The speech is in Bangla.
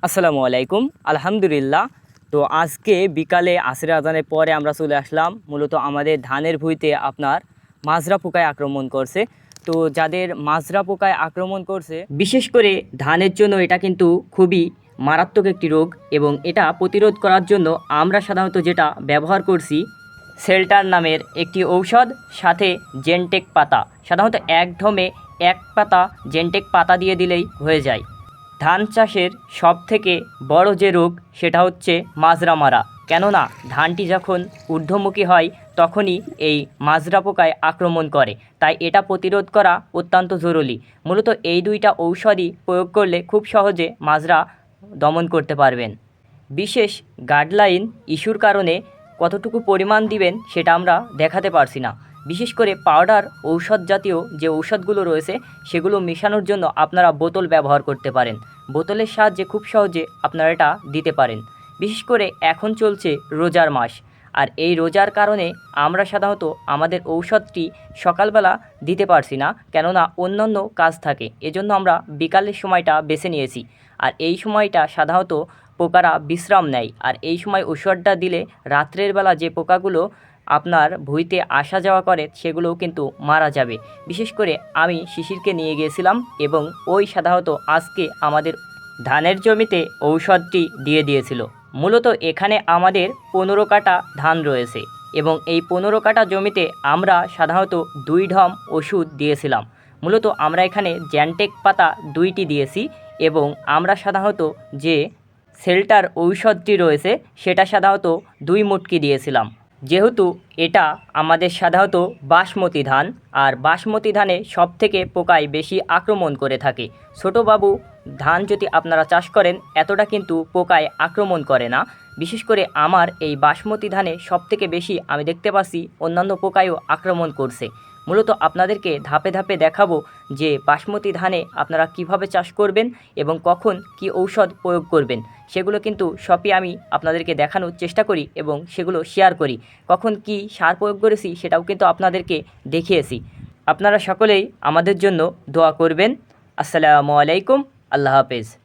আসসালামু আলাইকুম। আলহামদুলিল্লাহ। তো আজকে বিকালে আসরের আজানের পরে আমরা চলে আসলাম। মূলত আমাদের ধানের ভুঁইতে আপনার মাজরা পোকায় আক্রমণ করছে। তো যাদের মাজরা পোকায় আক্রমণ করছে, বিশেষ করে ধানের জন্য এটা কিন্তু খুবই মারাত্মক একটি রোগ, এবং এটা প্রতিরোধ করার জন্য আমরা সাধারণত যেটা ব্যবহার করছি, সেল্টার নামের একটি ঔষধ, সাথে জেনটেক পাতা। সাধারণত এক ঢমে এক পাতা জেনটেক পাতা দিয়ে দিলেই হয়ে যায়। ধান চাষের সবথেকে বড় যে রোগ সেটা হচ্ছে মাজরা মারা। কেননা ধানটি যখন ঊর্ধ্বমুখী হয় তখনই এই মাজরা পোকায় আক্রমণ করে, তাই এটা প্রতিরোধ করা অত্যন্ত জরুরি। মূলত এই দুইটা ঔষধই প্রয়োগ করলে খুব সহজে মাজরা দমন করতে পারবেন। বিশেষ গাইডলাইন ইস্যুর কারণে কতটুকু পরিমাণ দিবেন সেটা আমরা দেখাতে পারছি না। বিশেষ করে পাউডার ঔষধ জাতীয় যে ঔষধগুলো রয়েছে সেগুলো মেশানোর জন্য আপনারা বোতল ব্যবহার করতে পারেন। বোতলের সাহায্যে খুব সহজে আপনারা এটা দিতে পারেন। বিশেষ করে এখন চলছে রোজার মাস, আর এই রোজার কারণে আমরা সাধারণত আমাদের ঔষধটি সকালবেলা দিতে পারছি না, কেননা অন্যান্য কাজ থাকে। এজন্য আমরা বিকালের সময়টা বেছে নিয়েছি। আর এই সময়টা সাধারণত পোকারা বিশ্রাম নেয়, আর এই সময় ঔষধটা দিলে রাত্রের বেলা যে পোকাগুলো আপনার ভুঁইতে আসা যাওয়া করে সেগুলোও কিন্তু মারা যাবে। বিশেষ করে আমি শিশিরকে নিয়ে গিয়েছিলাম, এবং ওই সাধারণত আজকে আমাদের ধানের জমিতে ঔষধটি দিয়ে দিয়েছিল। মূলত এখানে আমাদের 15 কাঠা ধান রয়েছে, এবং এই 15 কাঠা জমিতে আমরা সাধারণত 2 ঢম ওষুধ দিয়েছিলাম। মূলত আমরা এখানে জ্যানটেক পাতা 2টি দিয়েছি, এবং আমরা সাধারণত যে সেল্টার ঔষধটি রয়েছে সেটা সাধারণত 2 মুটকি দিয়েছিলাম। যেহেতু এটা আমাদের সাধারণত বাসমতি ধান, আর বাসমতি ধানে সবথেকে পোকায় বেশি আক্রমণ করে থাকে। ছোটোবাবু ধান যদি আপনারা চাষ করেন এতটা কিন্তু পোকায় আক্রমণ করে না। বিশেষ করে আমার এই বাসমতি ধানে সবথেকে বেশি আমি দেখতে পাচ্ছি অন্যান্য পোকায়ও আক্রমণ করছে। মূলত আপনাদেরকে ধাপে ধাপে দেখাবো যে বাসমতি ধানে আপনারা কিভাবে চাষ করবেন এবং কখন কি ঔষধ প্রয়োগ করবেন। সেগুলো কিন্তু সবই আমি আপনাদেরকে দেখানোর চেষ্টা করি, এবং সেগুলো শেয়ার করি। কখন কি সার প্রয়োগ করেছি সেটাও কিন্তু আপনাদেরকে দেখিয়েছি। আপনারা সকলেই আমাদের জন্য দোয়া করবেন। আসসালামু আলাইকুম। আল্লাহ হাফেজ।